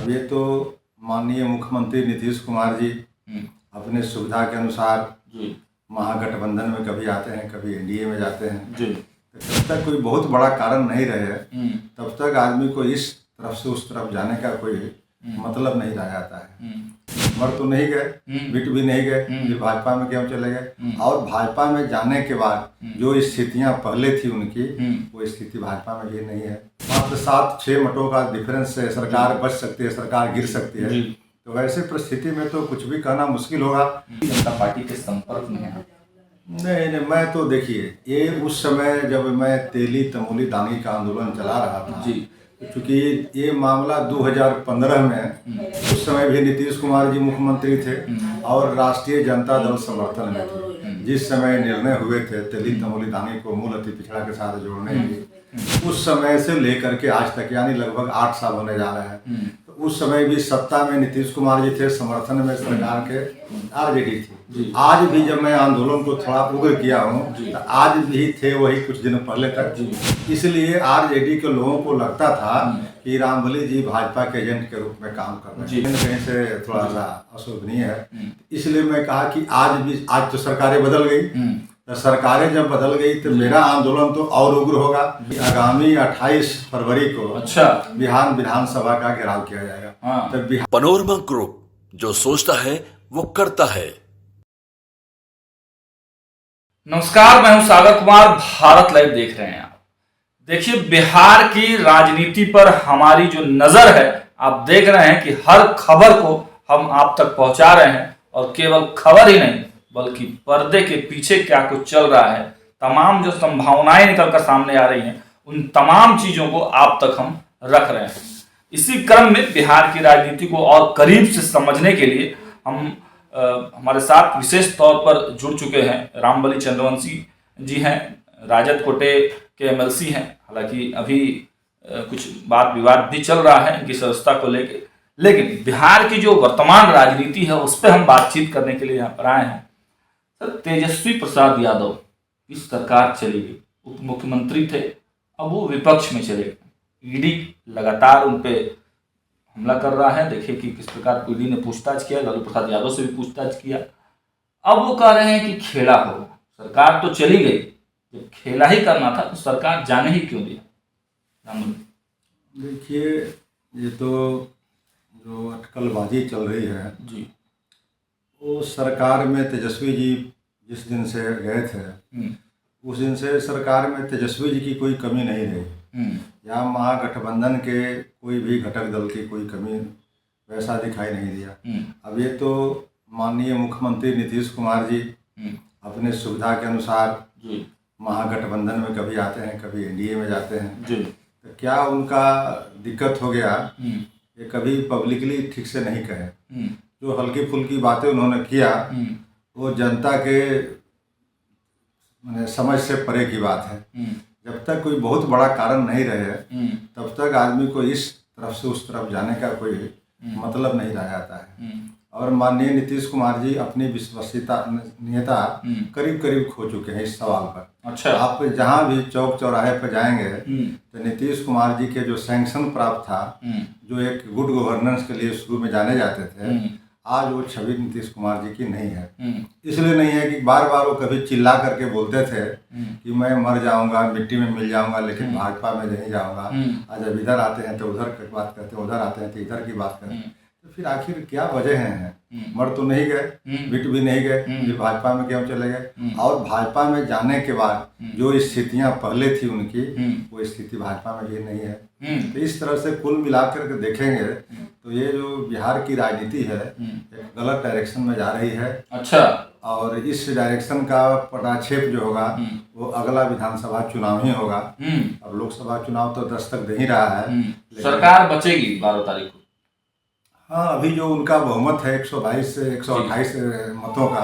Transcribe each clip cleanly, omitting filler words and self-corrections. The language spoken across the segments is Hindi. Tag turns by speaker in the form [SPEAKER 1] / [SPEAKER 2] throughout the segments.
[SPEAKER 1] अब ये तो माननीय मुख्यमंत्री नीतीश कुमार जी अपने सुविधा के अनुसार महागठबंधन में कभी आते हैं, कभी एनडीए में जाते हैं। तो जब तक कोई बहुत बड़ा कारण नहीं रहे तब तक आदमी को इस तरफ से उस तरफ जाने का कोई मतलब नहीं रह जाता है। मर तो नहीं गए, बिट भी नहीं गए, फिर भाजपा में क्यों चले गए। और भाजपा में जाने के बाद जो स्थितियां पहले थी उनकी, वो स्थिति भाजपा में भी नहीं है। मात्र 7-6 मतों का डिफरेंस से सरकार बच सकती है, सरकार गिर सकती है। तो वैसे परिस्थिति में तो कुछ भी कहना मुश्किल होगा।
[SPEAKER 2] जनता पार्टी के संपर्क में है?
[SPEAKER 1] नहीं, मैं तो देखिए, ये उस समय जब मैं तेली तमोली दांगी का आंदोलन चला रहा था क्योंकि ये मामला 2015 में, उस समय भी नीतीश कुमार जी मुख्यमंत्री थे और राष्ट्रीय जनता दल समर्थन में थे। जिस समय निर्णय हुए थे तेली तमोली दांगी को मूल अति पिछड़ा के साथ जोड़ने के, उस समय से लेकर के आज तक यानी लगभग 8 साल होने जा रहे हैं। तो उस समय भी सत्ता में नीतीश कुमार जी थे, समर्थन में सरकार के आरजेडी थी। आज भी जब मैं आंदोलन को थोड़ा उग्र किया हूँ तो आज भी थे वही कुछ दिन पहले तक। इसलिए आरजेडी के लोगों को लगता था कि रामबली जी भाजपा के एजेंट के रूप में काम कर रहे हैं, कहीं से थोड़ा सा अशोभनीय है। इसलिए मैं कहा कि आज तो सरकारें बदल गई, तो सरकारें जब बदल गई तो मेरा आंदोलन तो और उग्र होगा। आगामी 28 फरवरी को बिहार विधानसभा का घेराव किया जाएगा। तो
[SPEAKER 3] पनोरमा ग्रुप, जो सोचता है वो करता है।
[SPEAKER 2] नमस्कार, मैं हूं सागर कुमार, भारत लाइव देख रहे हैं आप। देखिए, बिहार की राजनीति पर हमारी जो नजर है, आप देख रहे हैं कि हर खबर को हम आप तक पहुंचा रहे हैं। और केवल खबर ही नहीं बल्कि पर्दे के पीछे क्या कुछ चल रहा है, तमाम जो संभावनाएं निकलकर सामने आ रही हैं, उन तमाम चीजों को आप तक हम रख रहे हैं। इसी क्रम में बिहार की राजनीति को और करीब से समझने के लिए हमारे साथ विशेष तौर पर जुड़ चुके हैं रामबली चंद्रवंशी जी हैं, राजद कोटे के एमएलसी हैं। हालांकि अभी कुछ वाद विवाद भी चल रहा है इनकी सदस्यता को लेकर, लेकिन बिहार की जो वर्तमान राजनीति है उस पर हम बातचीत करने के लिए यहाँ पर आए हैं। सर, तेजस्वी प्रसाद यादव की सरकार चली गई, उप मुख्यमंत्री थे, अब वो विपक्ष में चले गए। ईडी लगातार उन पे हमला कर रहा है। देखिए कि किस प्रकार ईडी ने पूछताछ किया, लालू प्रसाद यादव से भी पूछताछ किया। अब वो कह रहे हैं कि खेला हो, सरकार तो चली गई, जब खेला ही करना था तो सरकार जाने ही क्यों दिया।
[SPEAKER 1] देखिए, ये तो जो अटकलबाजी चल रही है
[SPEAKER 2] जी,
[SPEAKER 1] वो सरकार में तेजस्वी जी जिस दिन से गए थे उस दिन से सरकार में तेजस्वी जी की कोई कमी नहीं रही। यहाँ महागठबंधन के कोई भी घटक दल की कोई कमी वैसा दिखाई नहीं दिया। अब ये तो माननीय मुख्यमंत्री नीतीश कुमार जी अपने सुविधा के अनुसार महागठबंधन में कभी आते हैं, कभी एनडीए में जाते हैं। तो क्या उनका दिक्कत हो गया, ये कभी पब्लिकली ठीक से नहीं कहे। जो हल्की फुल्की बातें उन्होंने किया वो जनता के समझ से परे की बात है। जब तक कोई बहुत बड़ा कारण नहीं रहे तब तक आदमी को इस तरफ से उस तरफ जाने का कोई मतलब नहीं रह जाता है। और माननीय नीतीश कुमार जी अपनी विश्वसनीयता करीब करीब खो चुके हैं इस सवाल पर।
[SPEAKER 2] अच्छा,
[SPEAKER 1] आप जहाँ भी चौक चौराहे पर जाएंगे तो नीतीश कुमार जी के जो सैंक्शन प्राप्त था, जो एक गुड गवर्नेंस के लिए शुरू में जाने जाते थे, आज वो छवि नीतीश कुमार जी की नहीं है। इसलिए नहीं है कि बार बार वो कभी चिल्ला करके बोलते थे कि मैं मर जाऊंगा, मिट्टी में मिल जाऊंगा, लेकिन भाजपा में नहीं जाऊंगा। आज जब इधर आते हैं तो उधर की बात करते हैं, उधर आते हैं तो इधर की बात करते हैं। तो फिर आखिर क्या वजह है? मर तो नहीं गए, बिट भी नहीं गए, फिर भाजपा में क्यों चले गए। और भाजपा में जाने के बाद जो स्थितियां पहले थी उनकी, वो स्थिति भाजपा में भी नहीं है। तो इस तरह से कुल मिलाकर के देखेंगे तो ये जो बिहार की राजनीति है एक गलत डायरेक्शन में जा रही है।
[SPEAKER 2] अच्छा,
[SPEAKER 1] और इस डायरेक्शन का पटाक्षेप जो होगा वो अगला विधानसभा चुनाव ही होगा। अब लोकसभा चुनाव तो दस्तक दे ही रहा है।
[SPEAKER 2] सरकार बचेगी 12 तारीख को।
[SPEAKER 1] हाँ, अभी जो उनका बहुमत है 122 से 128 मतों का,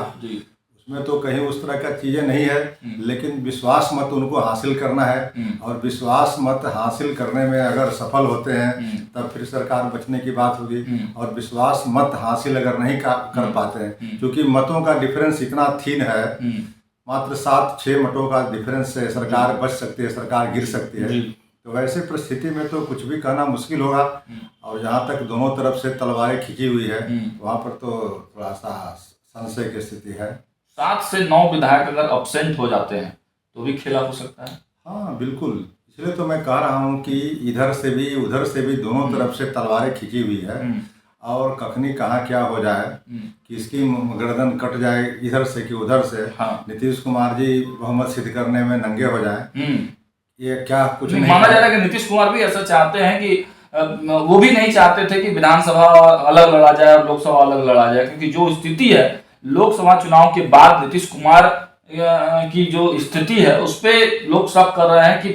[SPEAKER 1] उसमें तो कहीं उस तरह का चीज़ें नहीं है, लेकिन विश्वास मत उनको हासिल करना है। और विश्वास मत हासिल करने में अगर सफल होते हैं तब फिर सरकार बचने की बात होगी। और विश्वास मत हासिल अगर नहीं कर पाते हैं, क्योंकि मतों का डिफरेंस इतना थीन है, मात्र 7-6 मतों का डिफरेंस से सरकार बच सकती है, सरकार गिर सकती है। तो वैसे परिस्थिति में तो कुछ भी कहना मुश्किल होगा। और जहाँ तक दोनों तरफ से तलवारें खींची हुई है वहाँ पर तो थोड़ा सा संशय की स्थिति है।
[SPEAKER 2] 7 से 9 विधायक अगर अब्सेंट हो जाते हैं तो भी खेला हो सकता है।
[SPEAKER 1] हाँ बिल्कुल, इसलिए तो मैं कह रहा हूँ कि इधर से भी उधर से भी दोनों तरफ से तलवारें खींची हुई है और कखनी कहाँ क्या हो जाए, किसकी गर्दन कट जाए इधर से कि उधर से।
[SPEAKER 2] हाँ।
[SPEAKER 1] नीतीश कुमार जी बहुमत सिद्ध करने में नंगे हो जाए, ये क्या कुछ नहीं
[SPEAKER 2] माना जा रहा है कि नीतीश कुमार भी ऐसा चाहते हैं कि वो भी नहीं चाहते थे कि विधानसभा अलग लड़ा जाए और लोकसभा अलग लड़ा जाए, क्योंकि जो स्थिति है लोकसभा चुनाव के बाद नीतीश कुमार की जो स्थिति है उस पे लोग शक कर रहे हैं कि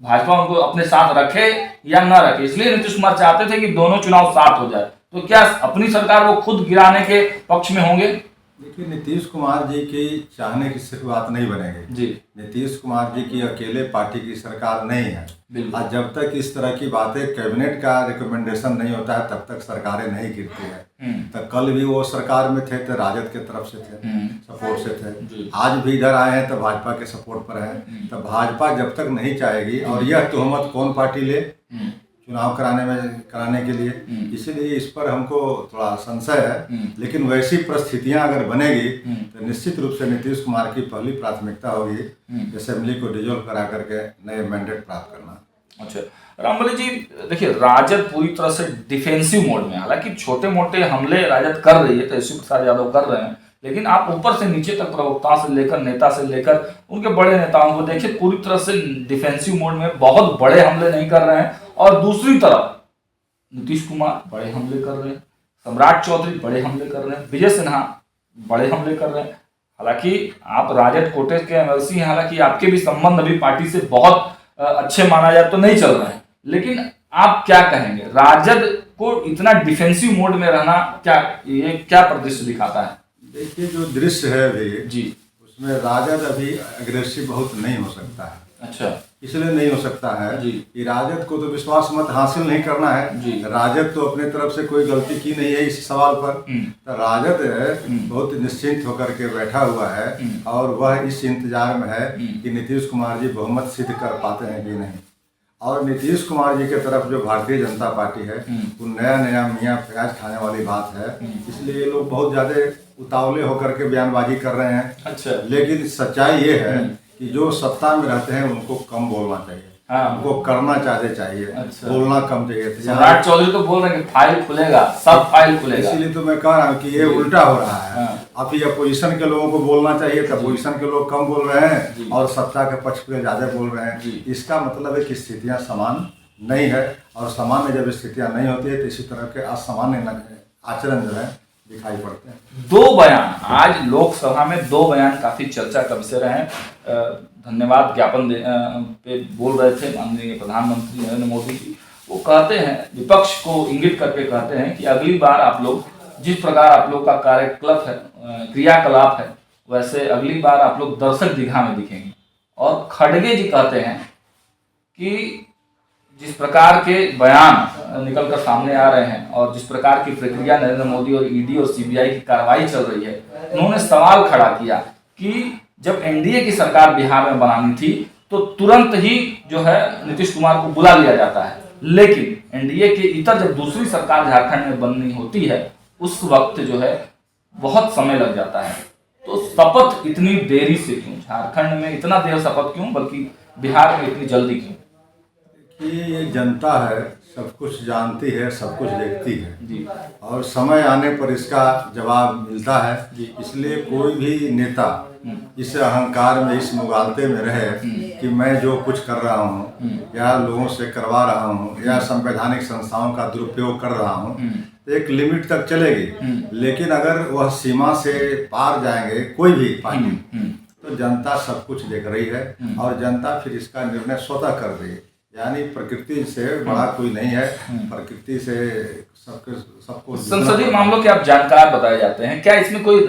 [SPEAKER 2] भाजपा उनको अपने साथ रखे या न रखे, इसलिए नीतीश कुमार चाहते थे कि दोनों चुनाव साथ हो जाए। तो क्या अपनी सरकार वो खुद गिराने के पक्ष में होंगे?
[SPEAKER 1] देखिए, नीतीश कुमार जी की चाहने की सिर्फ बात नहीं बनेगी
[SPEAKER 2] जी।
[SPEAKER 1] नीतीश कुमार जी की अकेले पार्टी की सरकार नहीं है। और जब तक इस तरह की बातें कैबिनेट का रिकमेंडेशन नहीं होता है तब तक सरकारें नहीं गिरती है। तो कल भी वो सरकार में थे तो राजद के तरफ से थे, सपोर्ट से थे। आज भी इधर आए हैं तो भाजपा के सपोर्ट पर हैं। तो भाजपा जब तक नहीं चाहेगी, और यह तोहमत कौन पार्टी ले चुनाव कराने के लिए, इसीलिए इस पर हमको थोड़ा संशय है। लेकिन वैसी परिस्थितियां अगर बनेगी तो निश्चित रूप से नीतीश कुमार की पहली प्राथमिकता होगी असेंबली को डिसॉल्व करा करके नए मैंडेट प्राप्त करना।
[SPEAKER 2] अच्छा रामबली जी, देखिए राजद पूरी तरह से डिफेंसिव मोड में, हालांकि छोटे मोटे हमले राजद कर रही है, तेजस्वी प्रसाद यादव कर रहे हैं, लेकिन आप ऊपर से नीचे तक प्रवक्ताओं से लेकर नेता से लेकर उनके बड़े नेताओं को देखिए पूरी तरह से डिफेंसिव मोड में, बहुत बड़े हमले नहीं कर रहे हैं। और दूसरी तरफ नीतीश कुमार बड़े हमले कर रहे हैं, सम्राट चौधरी बड़े हमले कर रहे हैं, विजय सिन्हा बड़े हमले कर रहे हैं। हालांकि आप राजद कोटे के एमएलसी हैं, हालांकि आपके भी संबंध अभी पार्टी से बहुत अच्छे माना जाए तो नहीं चल रहे हैं, लेकिन आप क्या कहेंगे राजद को इतना डिफेंसिव मोड में रहना क्या परिदृश्य दिखाता है?
[SPEAKER 1] देखिए, जो दृश्य है अभी
[SPEAKER 2] जी,
[SPEAKER 1] उसमें राजद अभी अग्रेसिव बहुत नहीं हो सकता है।
[SPEAKER 2] अच्छा,
[SPEAKER 1] इसलिए नहीं हो सकता है कि राजद को तो विश्वास मत हासिल नहीं करना है। राजद तो अपने तरफ से कोई गलती की नहीं है इस सवाल पर। तो राजद बहुत निश्चिंत होकर के बैठा हुआ है और वह इस इंतजार में है कि नीतीश कुमार जी बहुमत सिद्ध कर पाते हैं कि नहीं। और नीतीश कुमार जी के तरफ जो भारतीय जनता पार्टी है वो नया नया मियाँ प्याज खाने वाली बात है, इसलिए ये लोग बहुत ज्यादा उतावले होकर के बयानबाजी कर रहे हैं।
[SPEAKER 2] अच्छा,
[SPEAKER 1] लेकिन सच्चाई ये है कि जो सत्ता में रहते हैं उनको कम बोलना चाहिए, उनको करना चाहिए। अच्छा। बोलना कम चाहिए।
[SPEAKER 2] सम्राट चौधरी तो बोल रहे हैं कि फाइल खुलेगा, सब फाइल खुलेगा।
[SPEAKER 1] इसीलिए तो मैं कह रहा हूँ कि ये उल्टा हो रहा है। अब ये अपोजिशन के लोगों को बोलना चाहिए तो अपोजिशन के लोग कम बोल रहे हैं और सत्ता के पक्ष पे ज्यादा बोल रहे हैं। इसका मतलब है कि स्थितियाँ समान नहीं है, और सामान्य जब स्थितियाँ नहीं होती है तो इसी तरह के असामान्य आचरण जो है दिखाई पड़ते हैं।
[SPEAKER 2] 2 बयान आज लोकसभा में 2 बयान काफी चर्चा का विषय रहे। धन्यवाद ज्ञापन पे बोल रहे थे माननीय प्रधानमंत्री नरेंद्र मोदी जी। वो कहते हैं, विपक्ष को इंगित करके कहते हैं कि अगली बार आप लोग जिस प्रकार आप लोग का क्रियाकलाप है वैसे अगली बार आप लोग दर्शक दीघा में दिखेंगे। और खड़गे जी कहते हैं कि जिस प्रकार के बयान निकल कर सामने आ रहे हैं और जिस प्रकार की प्रक्रिया नरेंद्र मोदी और ईडी और सीबीआई की कार्रवाई चल रही है, उन्होंने सवाल खड़ा किया कि जब एनडीए की सरकार बिहार में बनानी थी तो तुरंत ही जो है नीतीश कुमार को बुला लिया जाता है, लेकिन एनडीए के इतर जब दूसरी सरकार झारखंड में बननी होती है उस वक्त जो है बहुत समय लग जाता है। तो शपथ इतनी देरी से क्यों, झारखंड में इतना देर शपथ क्यों, बल्कि बिहार में इतनी जल्दी क्यों?
[SPEAKER 1] ये जनता है, सब कुछ जानती है, सब कुछ देखती है जी। और समय आने पर इसका जवाब मिलता है जी। इसलिए कोई भी नेता इस अहंकार में, इस मुगालते में रहे कि मैं जो कुछ कर रहा हूँ या लोगों से करवा रहा हूँ या संवैधानिक संस्थाओं का दुरुपयोग कर रहा हूँ, तो एक लिमिट तक चलेगी। लेकिन अगर वह सीमा से पार जाएंगे कोई भी पार्टी, तो जनता सब कुछ देख रही है और जनता फिर इसका निर्णय स्वतः कर देगी। यानी प्रकृति से बड़ा कोई नहीं है, प्रकृति से सबको।
[SPEAKER 2] संसदीय मामलों के आप जानकार बताए जाते हैं, क्या इसमें कोई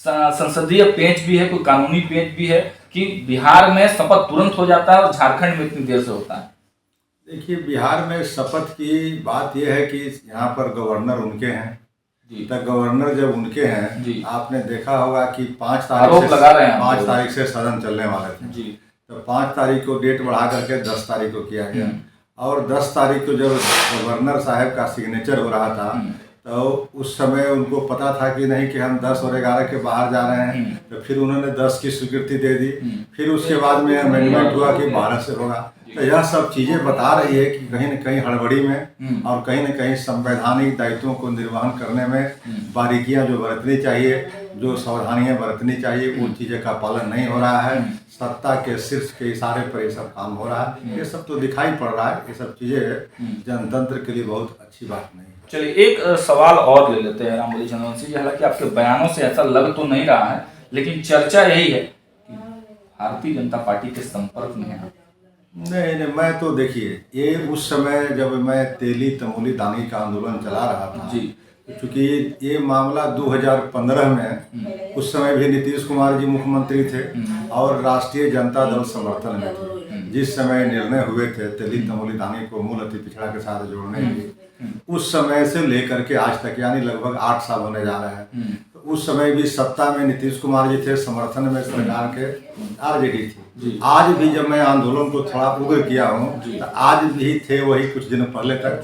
[SPEAKER 2] संसदीय पेंच भी है, कोई कानूनी पेंच भी है कि बिहार में शपथ तुरंत हो जाता है और झारखंड में इतनी देर से होता है?
[SPEAKER 1] देखिए, बिहार में शपथ की बात यह है कि यहाँ पर गवर्नर उनके हैं जी। तो गवर्नर जब उनके हैं जी। आपने देखा होगा कि 5 तारीख से सदन चलने वाले थे जी। तो 5 तारीख को डेट बढ़ा करके 10 तारीख को किया गया। और 10 तारीख को जब गवर्नर साहब का सिग्नेचर हो रहा था तो उस समय उनको पता था कि नहीं कि हम 10 और 11 के बाहर जा रहे हैं, तो फिर उन्होंने 10 की स्वीकृति दे दी। फिर उसके बाद में अमेंडमेंट हुआ कि 12 से होगा। तो यह सब चीज़ें बता रही है कि कहीं न कहीं हड़बड़ी में और कहीं न कहीं संवैधानिक दायित्वों को निर्वहन करने में बारीकियां जो बरतनी चाहिए, जो सावधानियां बरतनी चाहिए, उन चीज़ों का पालन नहीं हो रहा है। सत्ता के शीर्ष के इशारे पर ये सब काम हो रहा है। ये सब तो दिखाई पड़ रहा है। ये सब चीज़ें जनतंत्र के लिए बहुत अच्छी बात नहीं है।
[SPEAKER 2] चलिए एक सवाल और ले लेते हैं रामबली चंद्रवंशी जी। हालांकि आपके बयानों से ऐसा लग तो नहीं रहा है, लेकिन चर्चा यही है कि भारतीय जनता पार्टी के संपर्क में है।
[SPEAKER 1] नहीं, मैं तो देखिए, ये उस समय जब मैं तेली तमोली दानी का आंदोलन चला रहा था
[SPEAKER 2] जी,
[SPEAKER 1] क्योंकि ये मामला 2015 में उस समय भी नीतीश कुमार जी मुख्यमंत्री थे और राष्ट्रीय जनता दल समर्थन में थे। जिस समय निर्णय हुए थे तेली तमोली दानी को मूल अति पिछड़ा के साथ जोड़ने के, उस समय से लेकर के आज तक यानी लगभग 8 साल होने जा रहे हैं। तो उस समय भी सत्ता में नीतीश कुमार जी थे, समर्थन में सरकार के आरजेडी थी। आज भी जब मैं आंदोलन को थोड़ा उग्र किया हूँ तो आज भी थे वही कुछ दिन पहले तक।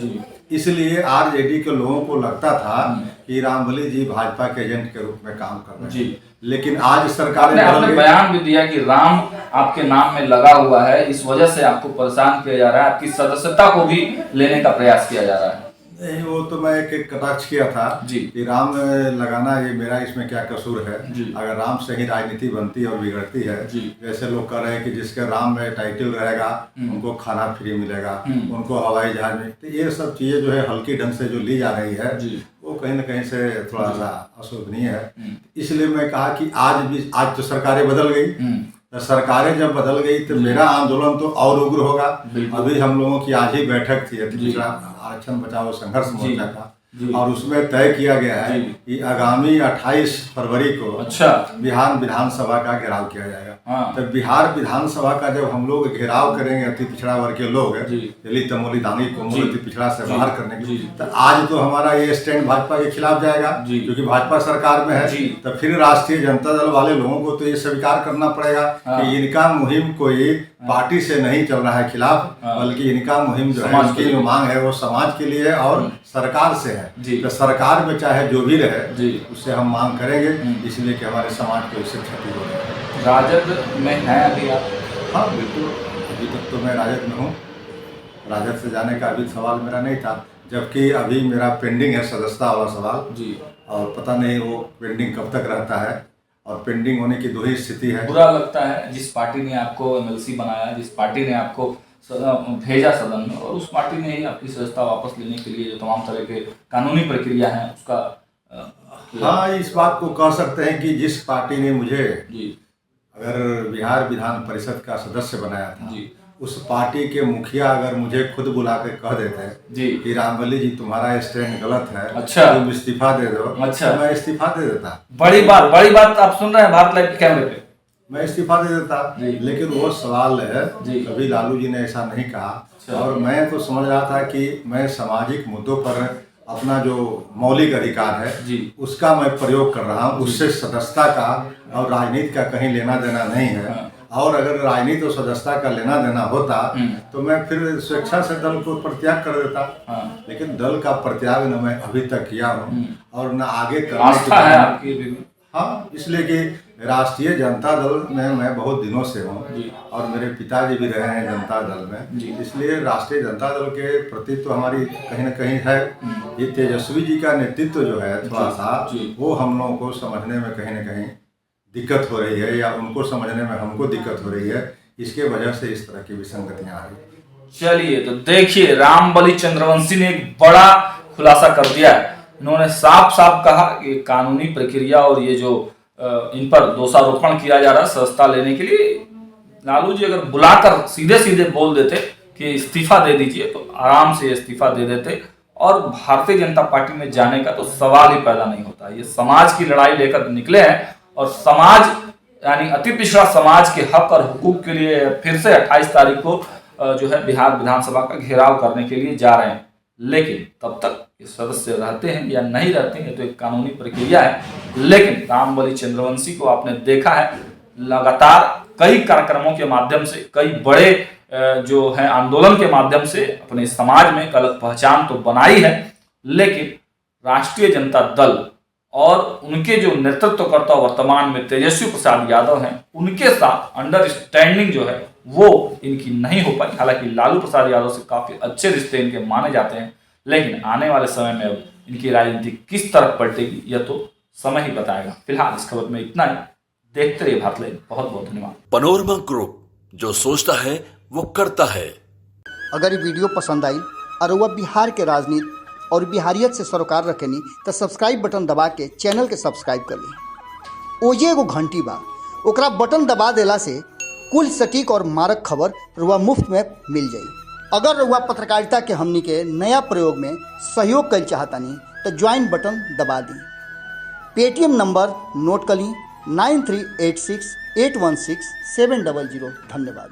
[SPEAKER 1] इसलिए आरजेडी के लोगों को लगता था कि रामबली जी भाजपा के एजेंट के रूप में काम कर रहे हैं। लेकिन आज सरकार ने
[SPEAKER 2] आपने बयान भी दिया कि राम आपके नाम में लगा हुआ है, इस वजह से आपको परेशान किया जा रहा है, आपकी सदस्यता को भी लेने का प्रयास किया जा रहा है।
[SPEAKER 1] नहीं, वो तो मैं एक कटाक्ष किया था कि राम लगाना ये मेरा इसमें क्या कसूर है। अगर राम से ही राजनीति बनती और बिगड़ती है, जैसे लोग कह रहे हैं कि जिसके राम में टाइटल रहेगा उनको खाना फ्री मिलेगा, उनको हवाई जहाज में, तो ये सब चीजें जो है हल्की ढंग से जो ली जा रही है वो कहीं न कहीं से थोड़ा सा अशोभनीय है। इसलिए मैं कहा कि आज तो सरकारें बदल गई, तो सरकारें जब बदल गई तो मेरा आंदोलन तो और उग्र होगा। अभी हम लोगों की आज ही बैठक थी आरक्षण बचाओ संघर्ष मोर्चा का, और उसमें तय किया गया है कि आगामी 28 फरवरी को बिहार विधानसभा का घेराव किया जाएगा। तो बिहार विधानसभा का जब हम लोग घेराव करेंगे अति पिछड़ा वर्ग के लोग तेली तमोली दानी को मूल अति पिछड़ा से बाहर करने के, तो आज तो हमारा ये स्टैंड भाजपा के खिलाफ जाएगा क्योंकि भाजपा सरकार में है। तो फिर राष्ट्रीय जनता दल वाले लोगों को तो ये स्वीकार करना पड़ेगा कि इनका मुहिम कोई पार्टी से नहीं चल रहा है खिलाफ, बल्कि इनका मुहिम जो है उसकी जो मांग है वो समाज के लिए और सरकार से है। तो सरकार में चाहे जो भी रहे उससे हम मांग करेंगे, इसलिए कि हमारे समाज को इससे क्षति हो रही है।
[SPEAKER 2] राजद में है अभी आप?
[SPEAKER 1] हाँ बिल्कुल, अभी तक तो मैं राजद में हूँ। राजद से जाने का अभी सवाल मेरा नहीं था, जबकि अभी मेरा पेंडिंग है सदस्यता वाला सवाल और पता नहीं वो पेंडिंग कब तक रहता है, और पेंडिंग होने की दो ही स्थिति है।
[SPEAKER 2] बुरा लगता है जिस पार्टी ने आपको एमएलसी बनाया, जिस पार्टी ने आपको भेजा सदन में, और उस पार्टी ने ही आपकी सदस्यता वापस लेने के लिए जो तमाम तरह के कानूनी प्रक्रिया है उसका
[SPEAKER 1] हाँ, इस बात को कह सकते हैं कि जिस पार्टी ने मुझे अगर बिहार विधान परिषद का सदस्य बनाया था, उस पार्टी के मुखिया अगर मुझे खुद बुला के कह देते कि रामबली जी तुम्हारा स्टैंड गलत है, तुम इस्तीफा दे दो, तो मैं इस्तीफा दे देता।
[SPEAKER 2] बड़ी बात आप सुन रहे हैं भारत लाइव कैमरे पे,
[SPEAKER 1] मैं इस्तीफा दे देता। लेकिन वो सवाल है, कभी लालू जी ने ऐसा नहीं कहा और मैं तो समझ रहा था कि मैं सामाजिक मुद्दों पर अपना जो मौलिक अधिकार है उसका मैं प्रयोग कर रहा हूँ, उससे सदस्यता का और राजनीति का कहीं लेना देना नहीं है। और अगर राजनीति और सदस्यता का लेना देना होता तो मैं फिर स्वेच्छा से दल को परित्याग कर देता। लेकिन दल का परित्याग न मैं अभी तक किया हूँ और न आगे करने की। हाँ, इसलिए कि राष्ट्रीय जनता दल में मैं बहुत दिनों से हूँ और मेरे पिताजी भी रहे हैं जनता दल में, इसलिए राष्ट्रीय जनता दल के प्रति तो हमारी कहीं न कहीं है। ये तेजस्वी जी का नेतृत्व जो है थोड़ा सा वो हम लोगों को समझने में कहीं न कहीं दिक्कत हो रही है, या उनको समझने में हमको दिक्कत हो रही है, इसके वजह से इस तरह की विसंगतियाँ आ रही है।
[SPEAKER 2] चलिए तो देखिए, रामबली चंद्रवंशी ने एक बड़ा खुलासा कर दिया है। इन्होंने साफ कहा कि कानूनी प्रक्रिया और ये जो इन पर दोषारोपण किया जा रहा है सदस्यता लेने के लिए, लालू जी अगर बुलाकर सीधे बोल देते कि इस्तीफा दे दीजिए तो आराम से इस्तीफा दे देते और भारतीय जनता पार्टी में जाने का तो सवाल ही पैदा नहीं होता। ये समाज की लड़ाई लेकर निकले हैं और समाज यानी अति पिछड़ा समाज के हक और हुकूक के लिए फिर से 28 तारीख को जो है बिहार विधानसभा का घेराव करने के लिए जा रहे हैं। लेकिन तब तक सदस्य रहते हैं या नहीं रहते हैं तो एक कानूनी प्रक्रिया है। लेकिन रामबली चंद्रवंशी को आपने देखा है लगातार कई कार्यक्रमों के माध्यम से, कई बड़े जो है आंदोलन के माध्यम से अपने समाज में एक अलग पहचान तो बनाई है, लेकिन राष्ट्रीय जनता दल और उनके जो नेतृत्वकर्ता वर्तमान में तेजस्वी प्रसाद यादव हैं, उनके साथ अंडरस्टैंडिंग जो है वो इनकी नहीं हो पाई। हालांकि लालू प्रसाद यादव से काफी अच्छे रिश्ते इनके माने जाते हैं, लेकिन आने वाले समय में अब इनकी राजनीति किस तरफ पलटेगी यह तो समय ही बताएगा। फिलहाल इस खबर में इतना ही। देखते रहिए भारत लाइव। बहुत बहुत धन्यवाद।
[SPEAKER 3] पनोरमा ग्रुप, जो सोचता है वो करता है।
[SPEAKER 4] अगर ये वीडियो पसंद आई और वह बिहार के राजनीति और बिहारियत से सरोकार रखेनी तो सब्सक्राइब बटन दबा के चैनल के सब्सक्राइब कर ली। ओजे एगो घंटी बा, ओकरा बटन दबा देला से कुल सटीक और मारक खबर रुआ मुफ्त में मिल जाई। अगर रुआ पत्रकारिता के हमनी के नया प्रयोग में सहयोग कर चाहतानी तो ज्वाइन बटन दबा दी। पेटीएम नंबर नोट कर ली 9386816700। धन्यवाद।